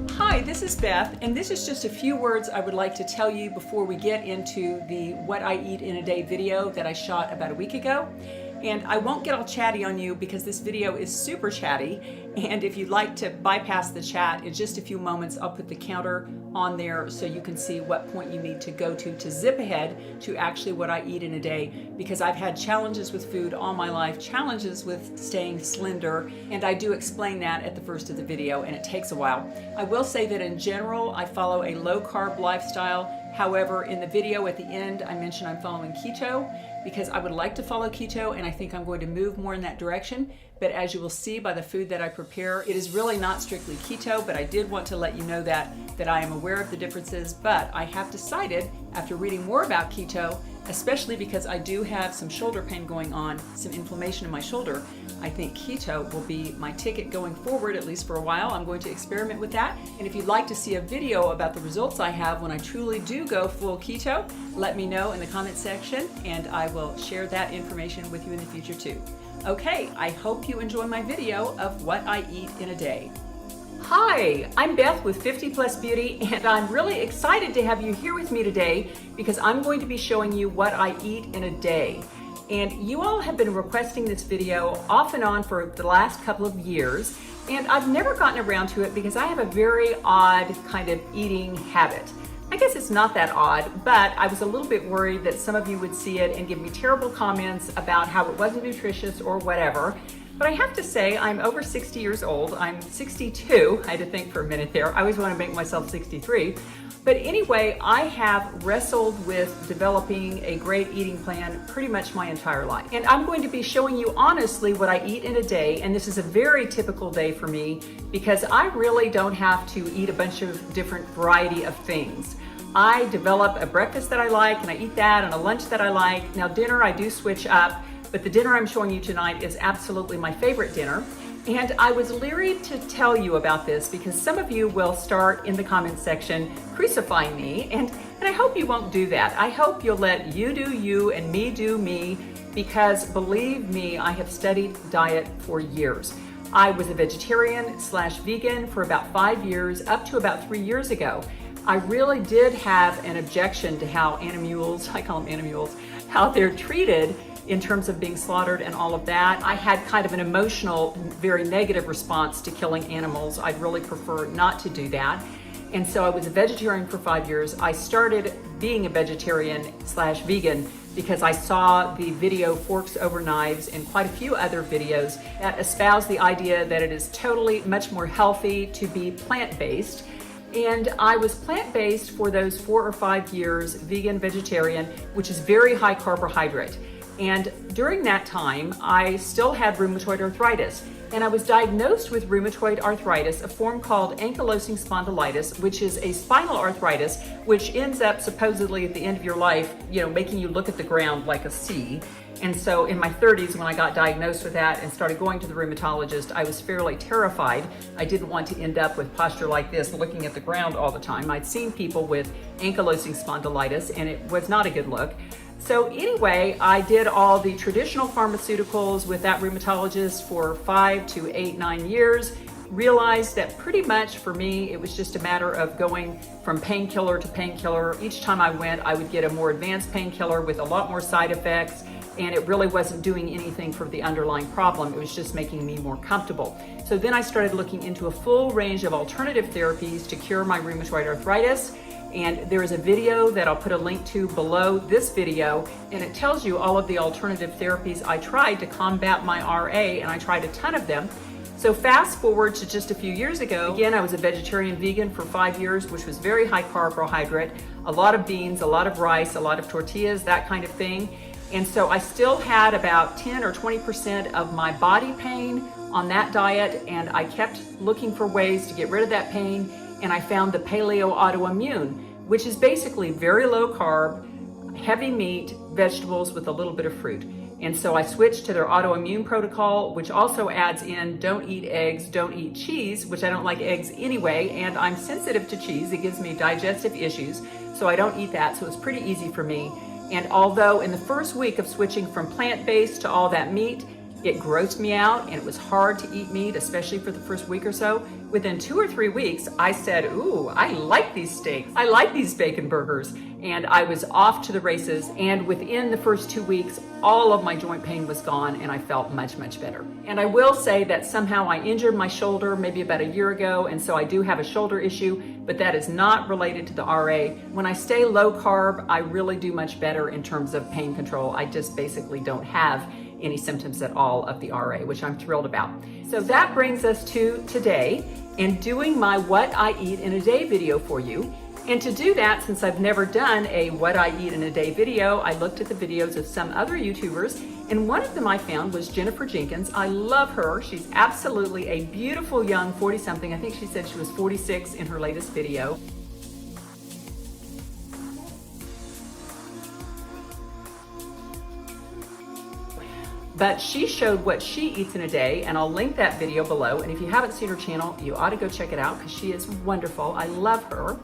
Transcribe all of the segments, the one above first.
Hi, this is Beth, and this is just a few words I would like to tell you before we get into the What I Eat in a Day video that I shot about a week ago. And I won't get all chatty on you because this video is super chatty, and if you'd like to bypass the chat, in just a few moments I'll put the counter on there so you can see what point you need to go to zip ahead to actually what I eat in a day, because I've had challenges with food all my life, challenges with staying slender, and I do explain that at the first of the video, and it takes a while. I will say that in general I follow a low-carb lifestyle. However, in the video at the end I mentioned I'm following keto because I would like to follow keto, and I think I'm going to move more in that direction. But as you will see by the food that I prepare, it is really not strictly keto, but I did want to let you know that I am aware of the differences. But I have decided, after reading more about keto, especially because I do have some shoulder pain going on, some inflammation in my shoulder, I think keto will be my ticket going forward, at least for a while. I'm going to experiment with that. And if you'd like to see a video about the results I have when I truly do go full keto, let me know in the comment section, and I will share that information with you in the future too. Okay, I hope you enjoy my video of what I eat in a day. Hi, I'm Beth with 50 Plus Beauty, and I'm really excited to have you here with me today because I'm going to be showing you what I eat in a day. And you all have been requesting this video off and on for the last couple of years, and I've never gotten around to it because I have a very odd kind of eating habit. I guess it's not that odd, but I was a little bit worried that some of you would see it and give me terrible comments about how it wasn't nutritious or whatever. But I have to say, I'm over 60 years old. I'm 62. I had to think for a minute there. I always want to make myself 63. But anyway, I have wrestled with developing a great eating plan pretty much my entire life. And I'm going to be showing you honestly what I eat in a day. And this is a very typical day for me because I really don't have to eat a bunch of different variety of things. I develop a breakfast that I like and I eat that, and a lunch that I like. Now dinner I do switch up, but the dinner I'm showing you tonight is absolutely my favorite dinner. And I was leery to tell you about this because some of you will start in the comments section crucifying me, and I hope you won't do that. I hope you'll let you do you and me do me, because believe me, I have studied diet for years. I was a vegetarian/vegan for about 5 years, up to about 3 years ago. I really did have an objection to how animals, I call them animals, how they're treated in terms of being slaughtered and all of that. I had kind of an emotional, very negative response to killing animals. I'd really prefer not to do that. And so I was a vegetarian for 5 years. I started being a vegetarian/vegan because I saw the video Forks Over Knives and quite a few other videos that espouse the idea that it is totally much more healthy to be plant-based. And I was plant-based for those 4 or 5 years, vegan, vegetarian, which is very high carbohydrate. And during that time, I still had rheumatoid arthritis. And I was diagnosed with rheumatoid arthritis, a form called ankylosing spondylitis, which is a spinal arthritis, which ends up supposedly at the end of your life, making you look at the ground like a C. And so in my 30s, when I got diagnosed with that and started going to the rheumatologist, I was fairly terrified. I didn't want to end up with posture like this, looking at the ground all the time. I'd seen people with ankylosing spondylitis, and it was not a good look. So anyway, I did all the traditional pharmaceuticals with that rheumatologist for 5 to 8, 9 years. Realized that pretty much for me, it was just a matter of going from painkiller to painkiller. Each time I went, I would get a more advanced painkiller with a lot more side effects, and it really wasn't doing anything for the underlying problem. It was just making me more comfortable. So then I started looking into a full range of alternative therapies to cure my rheumatoid arthritis. And there is a video that I'll put a link to below this video, and it tells you all of the alternative therapies I tried to combat my RA, and I tried a ton of them. So fast forward to just a few years ago, again, I was a vegetarian vegan for 5 years, which was very high carbohydrate, a lot of beans, a lot of rice, a lot of tortillas, that kind of thing. And so I still had about 10 or 20% of my body pain on that diet, and I kept looking for ways to get rid of that pain. And I found the paleo autoimmune, which is basically very low carb, heavy meat, vegetables with a little bit of fruit. And so I switched to their autoimmune protocol, which also adds in don't eat eggs, don't eat cheese, which I don't like eggs anyway, and I'm sensitive to cheese. It gives me digestive issues, so I don't eat that, so it's pretty easy for me. And although in the first week of switching from plant-based to all that meat, it grossed me out and it was hard to eat meat, especially for the first week or so. Within 2 or 3 weeks, I said, ooh, I like these steaks. I like these bacon burgers. And I was off to the races. And within the first 2 weeks, all of my joint pain was gone and I felt much, much better. And I will say that somehow I injured my shoulder maybe about a year ago. And so I do have a shoulder issue, but that is not related to the RA. When I stay low carb, I really do much better in terms of pain control. I just basically don't have any symptoms at all of the RA, which I'm thrilled about. So that brings us to today and doing my What I Eat in a Day video for you. And to do that, since I've never done a What I Eat in a Day video, I looked at the videos of some other YouTubers, and one of them I found was Jennifer Jenkins. I love her. She's absolutely a beautiful young 40-something. I think she said she was 46 in her latest video. But she showed what she eats in a day, and I'll link that video below. And if you haven't seen her channel, you ought to go check it out because she is wonderful. I love her.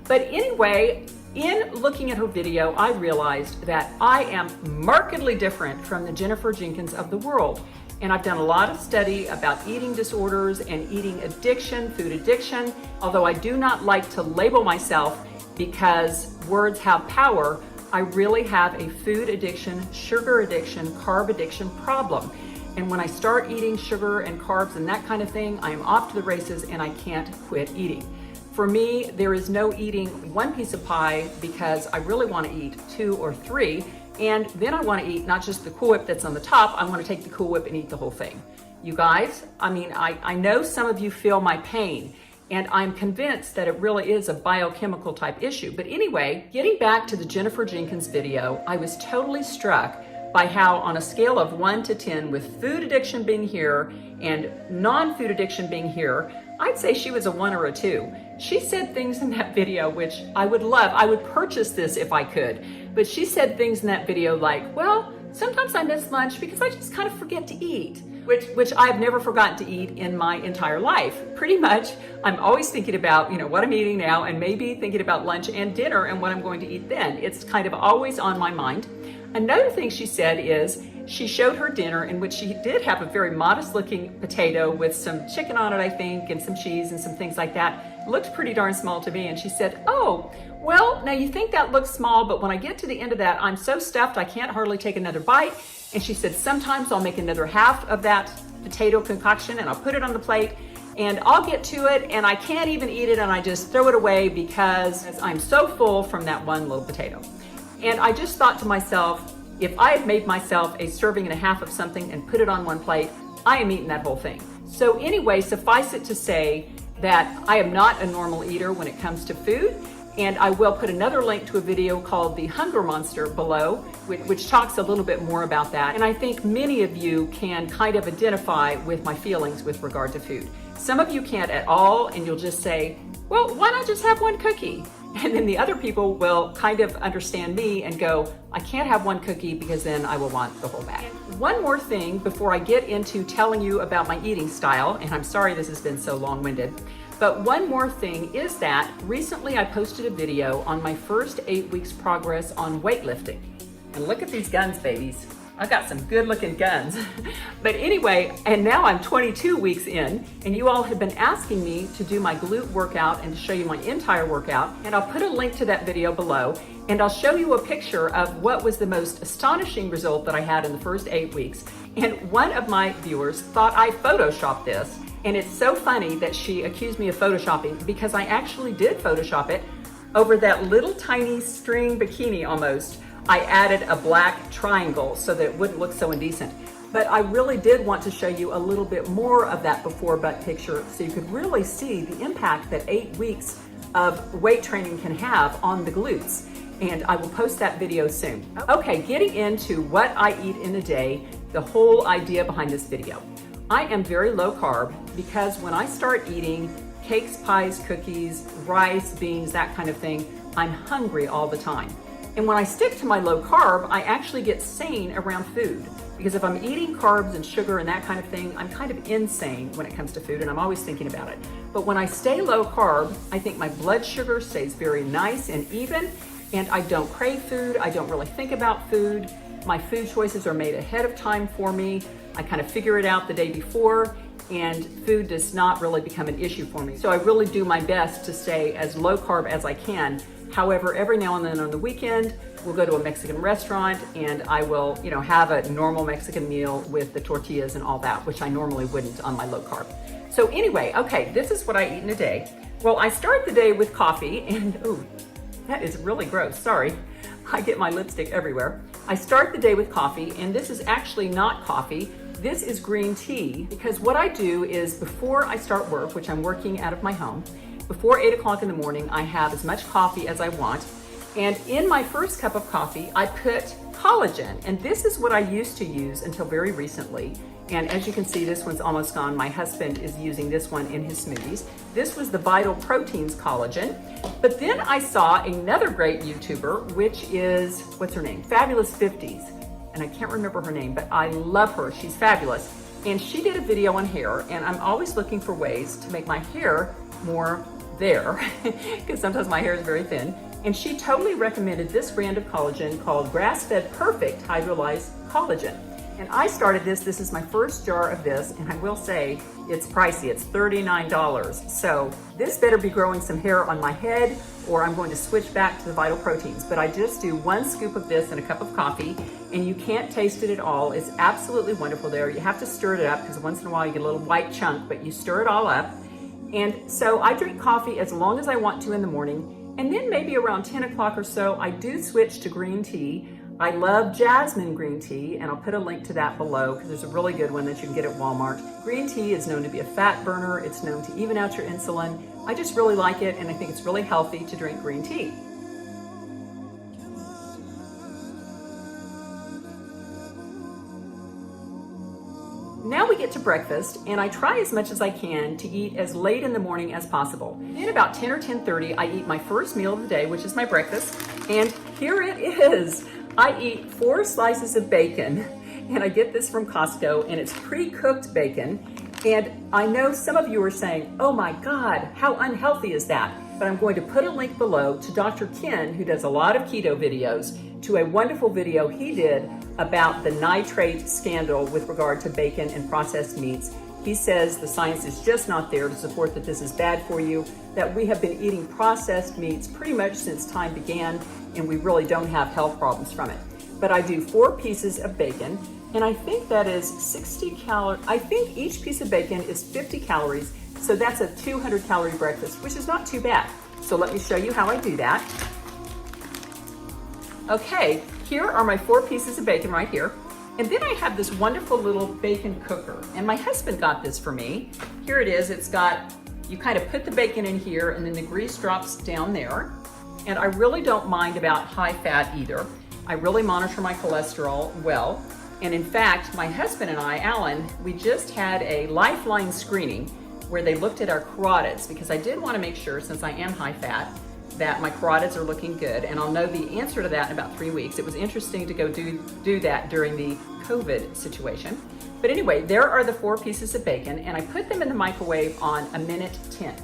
But anyway, in looking at her video, I realized that I am markedly different from the Jennifer Jenkins of the world. And I've done a lot of study about eating disorders and eating addiction, food addiction, although I do not like to label myself because words have power. I really have a food addiction, sugar addiction, carb addiction problem. And when I start eating sugar and carbs and that kind of thing, I am off to the races and I can't quit eating. For me, there is no eating one piece of pie because I really want to eat 2 or 3. And then I want to eat not just the Cool Whip that's on the top, I want to take the Cool Whip and eat the whole thing. You guys, I know some of you feel my pain. And I'm convinced that it really is a biochemical type issue. But anyway, getting back to the Jennifer Jenkins video, I was totally struck by how on a scale of 1 to 10, with food addiction being here and non-food addiction being here, I'd say she was a 1 or a 2. She said things in that video which I would love. I would purchase this if I could. But she said things in that video like, well, sometimes I miss lunch because I just kind of forget to eat. Which I've never forgotten to eat in my entire life. Pretty much, I'm always thinking about, what I'm eating now and maybe thinking about lunch and dinner and what I'm going to eat then. It's kind of always on my mind. Another thing she said is she showed her dinner in which she did have a very modest looking potato with some chicken on it, I think, and some cheese and some things like that. It looked pretty darn small to me. And she said, oh, well, now you think that looks small, but when I get to the end of that, I'm so stuffed I can't hardly take another bite. And she said, sometimes I'll make another half of that potato concoction and I'll put it on the plate and I'll get to it and I can't even eat it and I just throw it away because I'm so full from that one little potato. And I just thought to myself, if I had made myself a serving and a half of something and put it on one plate, I am eating that whole thing. So anyway, suffice it to say that I am not a normal eater when it comes to food. And I will put another link to a video called The Hunger Monster below, which talks a little bit more about that. And I think many of you can kind of identify with my feelings with regard to food. Some of you can't at all, and you'll just say, well, why not just have one cookie? And then the other people will kind of understand me and go, I can't have one cookie because then I will want the whole bag. One more thing before I get into telling you about my eating style, and I'm sorry this has been so long-winded, but one more thing is that recently I posted a video on my first 8 weeks progress on weightlifting. And look at these guns, babies. I got some good looking guns. But anyway, and now I'm 22 weeks in, and you all have been asking me to do my glute workout and to show you my entire workout. And I'll put a link to that video below, and I'll show you a picture of what was the most astonishing result that I had in the first 8 weeks. And one of my viewers thought I photoshopped this. And it's so funny that she accused me of photoshopping because I actually did Photoshop it. Over that little tiny string bikini almost, I added a black triangle so that it wouldn't look so indecent. But I really did want to show you a little bit more of that before butt picture so you could really see the impact that 8 weeks of weight training can have on the glutes. And I will post that video soon. Okay, getting into what I eat in a day, the whole idea behind this video. I am very low carb because when I start eating cakes, pies, cookies, rice, beans, that kind of thing, I'm hungry all the time. And when I stick to my low carb, I actually get sane around food. Because if I'm eating carbs and sugar and that kind of thing, I'm kind of insane when it comes to food and I'm always thinking about it. But when I stay low carb, I think my blood sugar stays very nice and even, and I don't crave food, I don't really think about food. My food choices are made ahead of time for me. I kind of figure it out the day before, and food does not really become an issue for me. So I really do my best to stay as low carb as I can. However, every now and then on the weekend, we'll go to a Mexican restaurant and I will, have a normal Mexican meal with the tortillas and all that, which I normally wouldn't on my low carb. So anyway, okay, this is what I eat in a day. Well, I start the day with coffee and, ooh, that is really gross, sorry. I get my lipstick everywhere. I start the day with coffee, and this is actually not coffee. This is green tea, because what I do is before I start work, which I'm working out of my home, before 8 o'clock in the morning, I have as much coffee as I want. And in my first cup of coffee, I put collagen. And this is what I used to use until very recently. And as you can see, this one's almost gone. My husband is using this one in his smoothies. This was the Vital Proteins collagen. But then I saw another great YouTuber, which is, what's her name? Fabulous 50s. And I can't remember her name, but I love her. She's fabulous. And she did a video on hair, and I'm always looking for ways to make my hair more there, because sometimes my hair is very thin. And she totally recommended this brand of collagen called Grass-Fed Perfect Hydrolyzed Collagen. And I started this. This is my first jar of this, and I will say it's pricey. It's $39. So this better be growing some hair on my head, or I'm going to switch back to the Vital Proteins. But I just do 1 scoop of this in a cup of coffee, and you can't taste it at all. It's absolutely wonderful there. You have to stir it up, because once in a while you get a little white chunk, but you stir it all up. And so I drink coffee as long as I want to in the morning, and then maybe around 10 o'clock or so, I do switch to green tea. I love jasmine green tea, and I'll put a link to that below because there's a really good one that you can get at Walmart. Green tea is known to be a fat burner. It's known to even out your insulin. I just really like it, and I think it's really healthy to drink green tea. Now we get to breakfast, and I try as much as I can to eat as late in the morning as possible. Then about 10 or 10:30, I eat my first meal of the day, which is my breakfast, and here it is. I eat 4 slices of bacon, and I get this from Costco, and it's pre-cooked bacon. And I know some of you are saying, oh my God, how unhealthy is that? But I'm going to put a link below to Dr. Ken, who does a lot of keto videos, to a wonderful video he did about the nitrate scandal with regard to bacon and processed meats. He says the science is just not there to support that this is bad for you, that we have been eating processed meats pretty much since time began, and we really don't have health problems from it. But I do 4 pieces of bacon, and I think that is 60 calories. I think each piece of bacon is 50 calories, so that's a 200 calorie breakfast, which is not too bad. So let me show you how I do that. Okay, here are my 4 pieces of bacon right here. And then I have this wonderful little bacon cooker, and my husband got this for me. Here it is. It's got, you kind of put the bacon in here, and then the grease drops down there. And I really don't mind about high fat either. I really monitor my cholesterol well. And in fact, my husband and I, Alan, we just had a Lifeline screening where they looked at our carotids, because I did want to make sure, since I am high fat, that my carotids are looking good, and I'll know the answer to that in about 3 weeks. It was interesting to go do that during the COVID situation. But anyway, there are the 4 pieces of bacon, and I put them in the microwave on 1:10.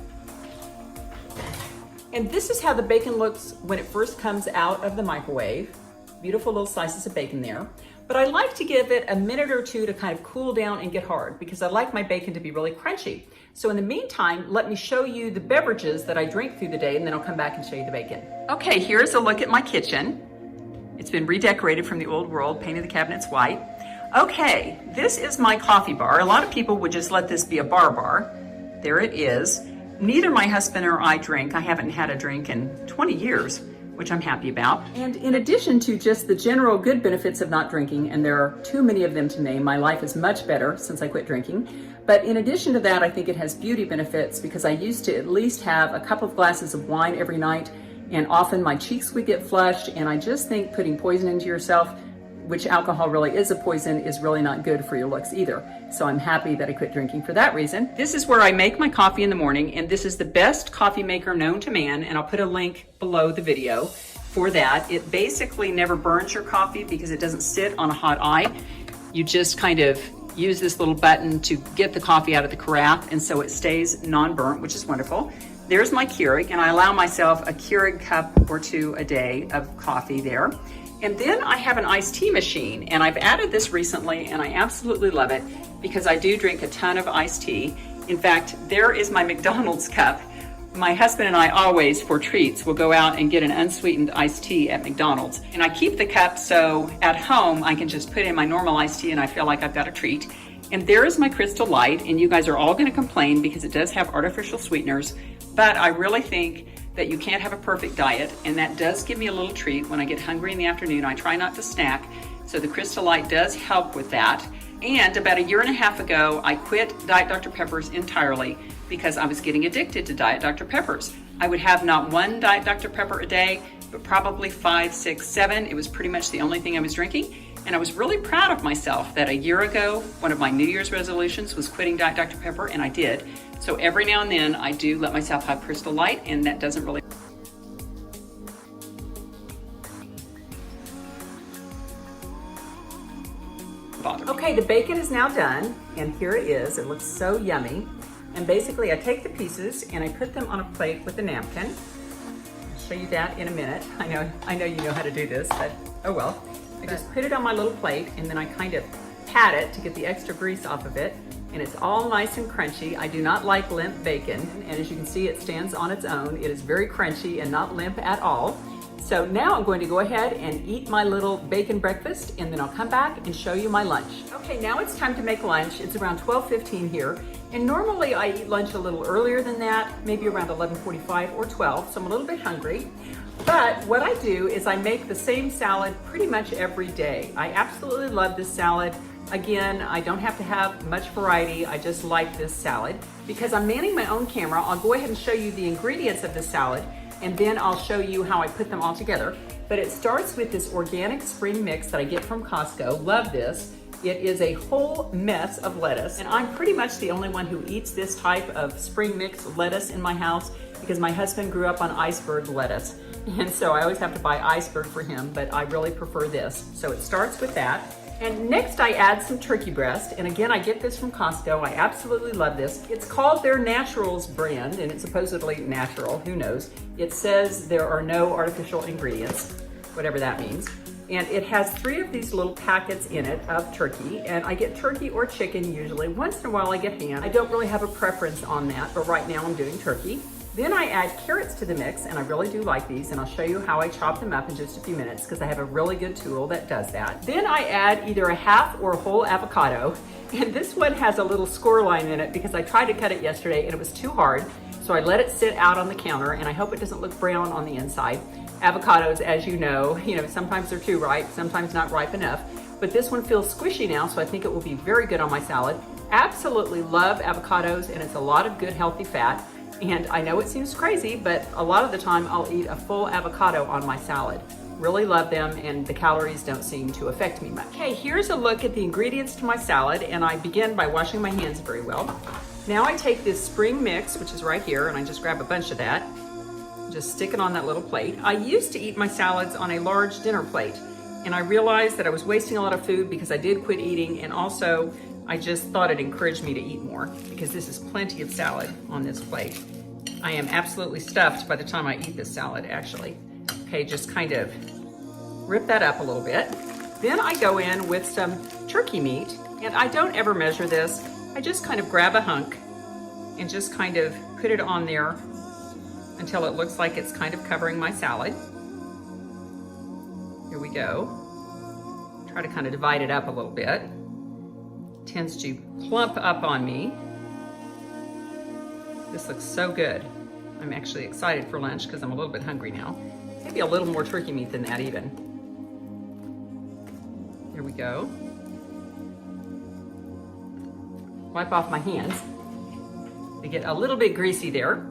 And this is how the bacon looks when it first comes out of the microwave. Beautiful little slices of bacon there. But I like to give it a minute or 2 to kind of cool down and get hard, because I like my bacon to be really crunchy. So in the meantime, let me show you the beverages that I drink through the day, and then I'll come back and show you the bacon. Okay, here's a look at my kitchen. It's been redecorated from the old world, painted the cabinets white. Okay, this is my coffee bar. A lot of people would just let this be a bar. There it is. Neither my husband or I drink. I haven't had a drink in 20 years. Which I'm happy about. And in addition to just the general good benefits of not drinking, and there are too many of them to name, my life is much better since I quit drinking. But in addition to that, I think it has beauty benefits, because I used to at least have a couple of glasses of wine every night, and often my cheeks would get flushed, and I just think putting poison into yourself, which alcohol really is a poison, is really not good for your looks either. So I'm happy that I quit drinking for that reason. This is where I make my coffee in the morning, and this is the best coffee maker known to man, and I'll put a link below the video for that. It basically never burns your coffee because it doesn't sit on a hot eye. You just kind of use this little button to get the coffee out of the carafe, and so it stays non-burnt, which is wonderful. There's my Keurig, and I allow myself a Keurig cup or 2 a day of coffee there. And then I have an iced tea machine, and I've added this recently, and I absolutely love it because I do drink a ton of iced tea. In fact, there is my McDonald's cup. My husband and I always, for treats, will go out and get an unsweetened iced tea at McDonald's. And I keep the cup so at home I can just put in my normal iced tea and I feel like I've got a treat. And there is my Crystal Light, and you guys are all going to complain because it does have artificial sweeteners, but I really think that you can't have a perfect diet, and that does give me a little treat when I get hungry in the afternoon. I try not to snack, so the Crystal Light does help with that. And about 1.5 years ago, I quit Diet Dr. Peppers entirely because I was getting addicted to Diet Dr. Peppers. I would have not one Diet Dr. Pepper a day, but probably 5, 6, 7. It was pretty much the only thing I was drinking. And I was really proud of myself that 1 year ago, one of my New Year's resolutions was quitting Diet Dr. Pepper, and I did. So every now and then I do let myself have Crystal Light, and that doesn't really bother me. Okay, the bacon is now done, and here it is. It looks so yummy. And basically I take the pieces and I put them on a plate with a napkin. I'll show you that in a minute. I know you know how to do this, but oh well. I just put it on my little plate, and then I kind of pat it to get the extra grease off of it, and it's all nice and crunchy. I do not like limp bacon, and as you can see, it stands on its own. It is very crunchy and not limp at all. So now I'm going to go ahead and eat my little bacon breakfast, and then I'll come back and show you my lunch. Okay, now it's time to make lunch. It's around 12:15 here, and normally I eat lunch a little earlier than that, maybe around 11:45 or 12, so I'm a little bit hungry. But what I do is I make the same salad pretty much every day. I absolutely love this salad. Again, I don't have to have much variety. I just like this salad. Because I'm manning my own camera, I'll go ahead and show you the ingredients of the salad, and then I'll show you how I put them all together. But it starts with this organic spring mix that I get from Costco. Love this. It is a whole mess of lettuce, and I'm pretty much the only one who eats this type of spring mix lettuce in my house because my husband grew up on iceberg lettuce. And so I always have to buy iceberg for him, but I really prefer this. So it starts with that. And next I add some turkey breast. And again, I get this from Costco. I absolutely love this. It's called their Naturals brand, and it's supposedly natural, who knows. It says there are no artificial ingredients, whatever that means. And it has 3 of these little packets in it of turkey, and I get turkey or chicken usually. Once in a while I get ham. I don't really have a preference on that, but right now I'm doing turkey. Then I add carrots to the mix, and I really do like these, and I'll show you how I chop them up in just a few minutes because I have a really good tool that does that. Then I add either a half or a whole avocado, and this one has a little score line in it because I tried to cut it yesterday and it was too hard, so I let it sit out on the counter, and I hope it doesn't look brown on the inside. Avocados, as you know, sometimes they're too ripe, sometimes not ripe enough, but this one feels squishy now, so I think it will be very good on my salad. Absolutely love avocados, and it's a lot of good healthy fat. And I know it seems crazy, but a lot of the time I'll eat a full avocado on my salad. Really love them, and the calories don't seem to affect me much. Okay, here's a look at the ingredients to my salad, and I begin by washing my hands very well. Now I take this spring mix, which is right here, and I just grab a bunch of that. Just stick it on that little plate. I used to eat my salads on a large dinner plate, and I realized that I was wasting a lot of food because I did quit eating, and also I just thought it encouraged me to eat more because this is plenty of salad on this plate. I am absolutely stuffed by the time I eat this salad, actually. Okay, just kind of rip that up a little bit. Then I go in with some turkey meat, and I don't ever measure this. I just kind of grab a hunk and just kind of put it on there until it looks like it's kind of covering my salad. Here we go. Try to kind of divide it up a little bit. Tends to plump up on me. This looks so good. I'm actually excited for lunch because I'm a little bit hungry now. Maybe a little more turkey meat than that even. Here we go. Wipe off my hands. They get a little bit greasy there.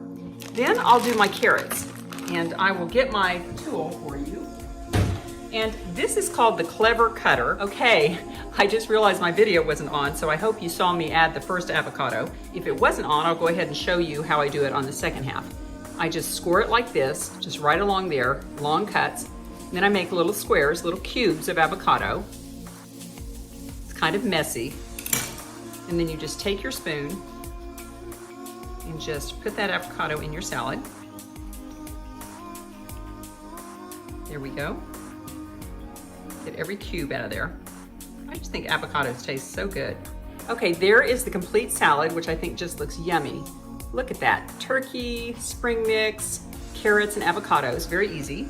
Then I'll do my carrots, and I will get my tool for you. And this is called the Clever Cutter. Okay, I just realized my video wasn't on, so I hope you saw me add the first avocado. If it wasn't on, I'll go ahead and show you how I do it on the second half. I just score it like this, just right along there, long cuts. And then I make little squares, little cubes of avocado. It's kind of messy. And then you just take your spoon and just put that avocado in your salad. There we go. Get every cube out of there. I just think avocados taste so good. Okay, there is the complete salad, which I think just looks yummy. Look at that, turkey, spring mix, carrots, and avocados, very easy.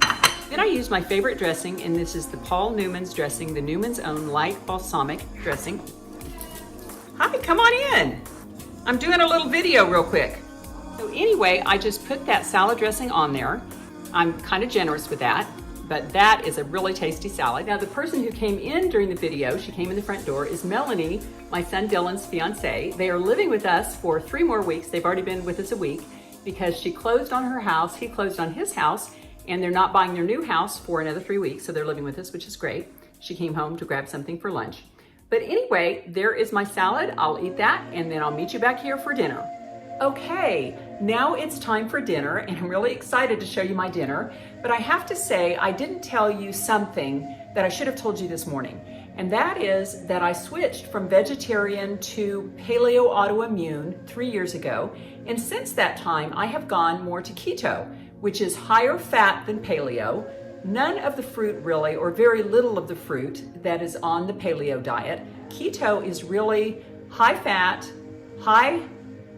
Then I use my favorite dressing, and this is the Paul Newman's dressing, the Newman's Own light balsamic dressing. Hi, come on in. I'm doing a little video real quick. So anyway, I just put that salad dressing on there. I'm kind of generous with that, but that is a really tasty salad. Now the person who came in during the video, she came in the front door, is Melanie, my son Dylan's fiance. They are living with us for 3 more weeks. They've already been with us a week because she closed on her house, he closed on his house, and they're not buying their new house for another 3 weeks, so they're living with us, which is great. She came home to grab something for lunch. But anyway, there is my salad. I'll eat that, and then I'll meet you back here for dinner. Okay, now it's time for dinner, and I'm really excited to show you my dinner. But I have to say, I didn't tell you something that I should have told you this morning. And that is that I switched from vegetarian to paleo autoimmune 3 years ago. And since that time, I have gone more to keto, which is higher fat than paleo. None of the fruit really, or very little of the fruit that is on the paleo diet. Keto is really high fat, high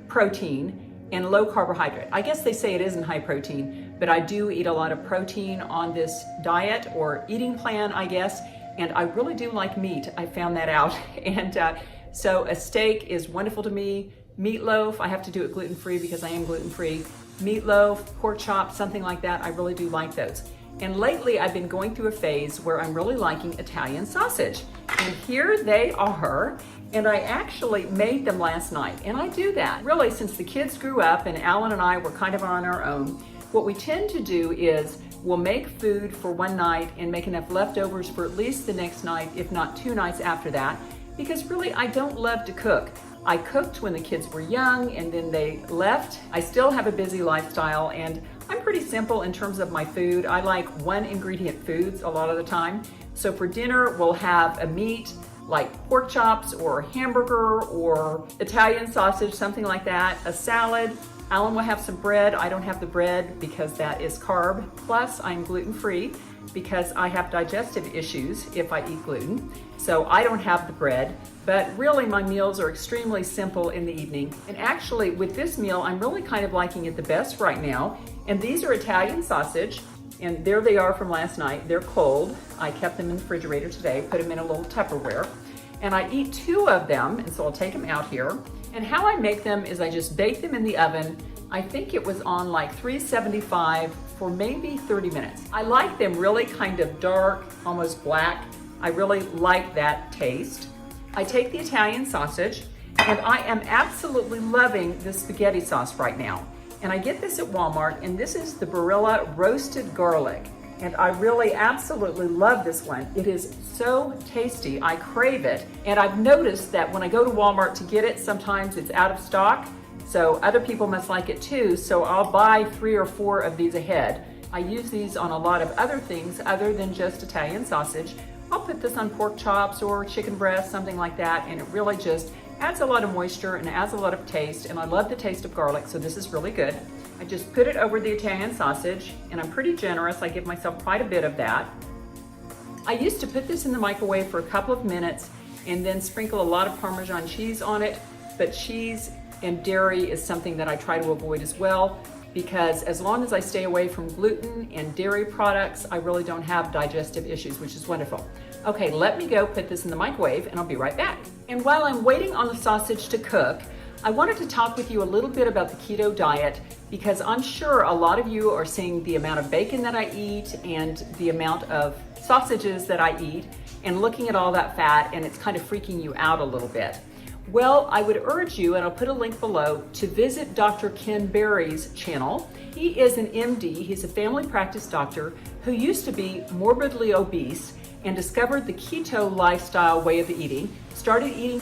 protein, and low carbohydrate. I guess they say it isn't high protein, but I do eat a lot of protein on this diet or eating plan, I guess, and I really do like meat. I found that out. And so a steak is wonderful to me. Meatloaf, I have to do it gluten-free because I am gluten-free. Meatloaf, pork chop, something like that, I really do like those. And lately I've been going through a phase where I'm really liking Italian sausage. And here they are. And I actually made them last night. And I do that really since the kids grew up and Alan and I were kind of on our own. What we tend to do is we'll make food for one night and make enough leftovers for at least the next night, if not 2 nights after that. Because really I don't love to cook. I cooked when the kids were young and then they left. I still have a busy lifestyle and I'm pretty simple in terms of my food. I like 1 ingredient foods a lot of the time. So for dinner, we'll have a meat like pork chops or hamburger or Italian sausage, something like that, a salad. Alan will have some bread. I don't have the bread because that is carb. Plus I'm gluten-free because I have digestive issues if I eat gluten. So I don't have the bread, but really my meals are extremely simple in the evening. And actually with this meal, I'm really kind of liking it the best right now. And these are Italian sausage, and there they are from last night. They're cold. I kept them in the refrigerator today, put them in a little Tupperware. And I eat 2 of them, and so I'll take them out here. And how I make them is I just bake them in the oven. I think it was on like 375 for maybe 30 minutes. I like them really kind of dark, almost black. I really like that taste. I take the Italian sausage, and I am absolutely loving the spaghetti sauce right now. And I get this at Walmart, and this is the Barilla roasted garlic. And I really absolutely love this one. It is so tasty, I crave it. And I've noticed that when I go to Walmart to get it, sometimes it's out of stock. So other people must like it too, so I'll buy 3 or 4 of these ahead. I use these on a lot of other things other than just Italian sausage. I'll put this on pork chops or chicken breast, something like that, and it really just adds a lot of moisture and adds a lot of taste, and I love the taste of garlic, so this is really good. I just put it over the Italian sausage, and I'm pretty generous. I give myself quite a bit of that. I used to put this in the microwave for a couple of minutes and then sprinkle a lot of Parmesan cheese on it, but cheese and dairy is something that I try to avoid as well, because as long as I stay away from gluten and dairy products, I really don't have digestive issues, which is wonderful. Okay, let me go put this in the microwave and I'll be right back. And while I'm waiting on the sausage to cook, I wanted to talk with you a little bit about the keto diet, because I'm sure a lot of you are seeing the amount of bacon that I eat and the amount of sausages that I eat and looking at all that fat, and it's kind of freaking you out a little bit. Well, I would urge you, and I'll put a link below, to visit Dr. Ken Berry's channel. He is an MD, he's a family practice doctor who used to be morbidly obese and discovered the keto lifestyle way of eating, started eating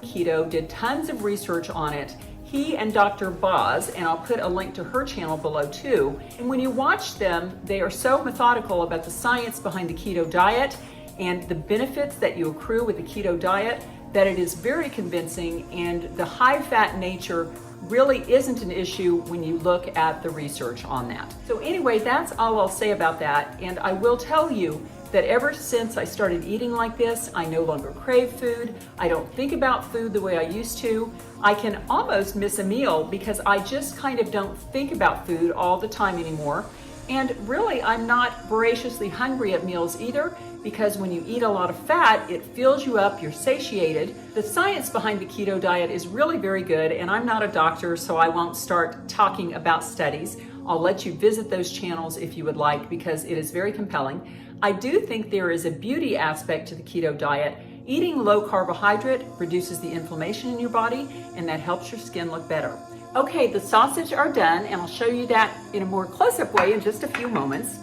keto, did tons of research on it. He and Dr. Boz, and I'll put a link to her channel below too. And when you watch them, they are so methodical about the science behind the keto diet and the benefits that you accrue with the keto diet that it is very convincing, and the high fat nature really isn't an issue when you look at the research on that. So anyway, that's all I'll say about that. And I will tell you that ever since I started eating like this, I no longer crave food. I don't think about food the way I used to. I can almost miss a meal because I just kind of don't think about food all the time anymore. And really, I'm not voraciously hungry at meals either, because when you eat a lot of fat, it fills you up, you're satiated. The science behind the keto diet is really very good, and I'm not a doctor, so I won't start talking about studies. I'll let you visit those channels if you would like, because it is very compelling. I do think there is a beauty aspect to the keto diet. Eating low carbohydrate reduces the inflammation in your body, and that helps your skin look better. Okay, the sausage are done, and I'll show you that in a more close-up way in just a few moments.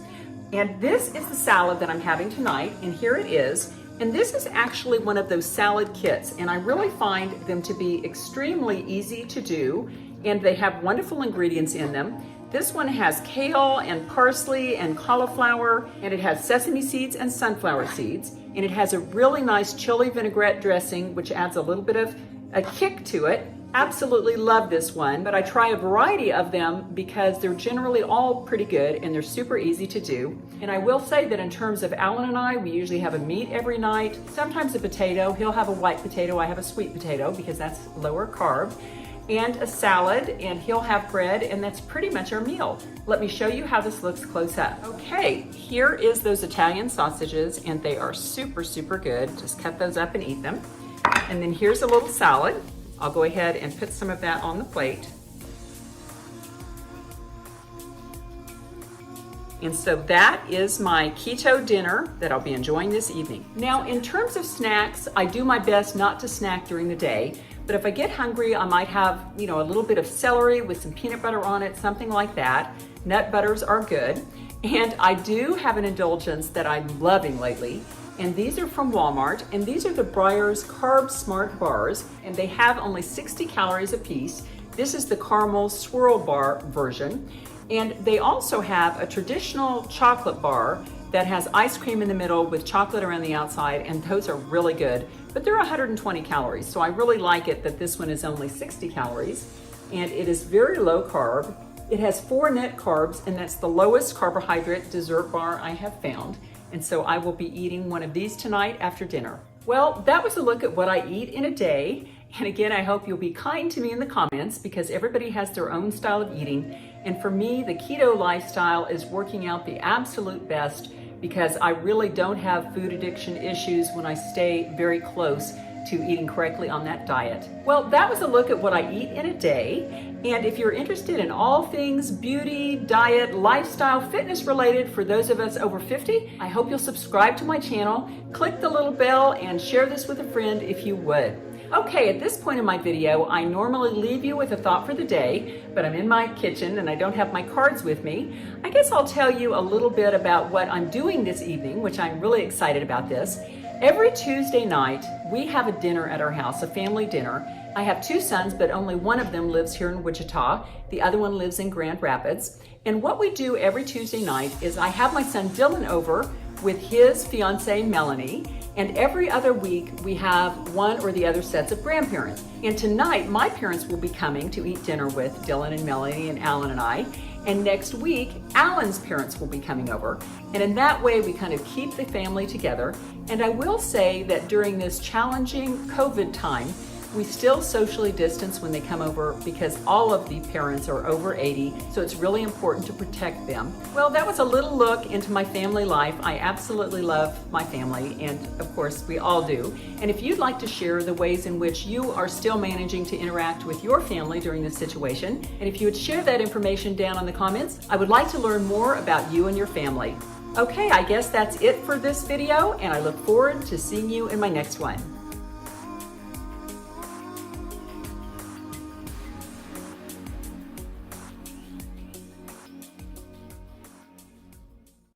And this is the salad that I'm having tonight, and here it is. And this is actually one of those salad kits, and I really find them to be extremely easy to do, and they have wonderful ingredients in them. This one has kale and parsley and cauliflower, and it has sesame seeds and sunflower seeds, and it has a really nice chili vinaigrette dressing, which adds a little bit of a kick to it. Absolutely love this one, but I try a variety of them because they're generally all pretty good and they're super easy to do. And I will say that in terms of Alan and I, we usually have a meat every night, sometimes a potato. He'll have a white potato, I have a sweet potato because that's lower carb, and a salad, and he'll have bread, and that's pretty much our meal. Let me show you how this looks close up. Okay, here is those Italian sausages, and they are super, super good. Just cut those up and eat them. And then here's a little salad. I'll go ahead and put some of that on the plate. And so that is my keto dinner that I'll be enjoying this evening. Now, in terms of snacks, I do my best not to snack during the day, but if I get hungry, I might have, a little bit of celery with some peanut butter on it, something like that. Nut butters are good. And I do have an indulgence that I'm loving lately. And these are from Walmart, and these are the Breyer's Carb Smart Bars, and they have only 60 calories a piece. This is the caramel swirl bar version, and they also have a traditional chocolate bar that has ice cream in the middle with chocolate around the outside, and those are really good, but they're 120 calories, so I really like it that this one is only 60 calories, and it is very low carb. It has 4 net carbs, and that's the lowest carbohydrate dessert bar I have found. And so I will be eating one of these tonight after dinner. Well, that was a look at what I eat in a day. And again, I hope you'll be kind to me in the comments because everybody has their own style of eating. And for me, the keto lifestyle is working out the absolute best because I really don't have food addiction issues when I stay very close to eating correctly on that diet. Well, that was a look at what I eat in a day. And if you're interested in all things beauty, diet, lifestyle, fitness related for those of us over 50, I hope you'll subscribe to my channel, click the little bell, and share this with a friend if you would. Okay, at this point in my video, I normally leave you with a thought for the day, but I'm in my kitchen and I don't have my cards with me. I guess I'll tell you a little bit about what I'm doing this evening, which I'm really excited about this. Every Tuesday night, we have a dinner at our house, a family dinner. I have 2 sons, but only one of them lives here in Wichita. The other one lives in Grand Rapids. And what we do every Tuesday night is I have my son Dylan over with his fiancee Melanie. And every other week, we have one or the other sets of grandparents. And tonight, my parents will be coming to eat dinner with Dylan and Melanie and Alan and I. And next week, Alan's parents will be coming over. And in that way, we kind of keep the family together. And I will say that during this challenging COVID time, we still socially distance when they come over because all of the parents are over 80, so it's really important to protect them. Well, that was a little look into my family life. I absolutely love my family, and of course we all do. And if you'd like to share the ways in which you are still managing to interact with your family during this situation, and if you would share that information down in the comments, I would like to learn more about you and your family. Okay, I guess that's it for this video, and I look forward to seeing you in my next one.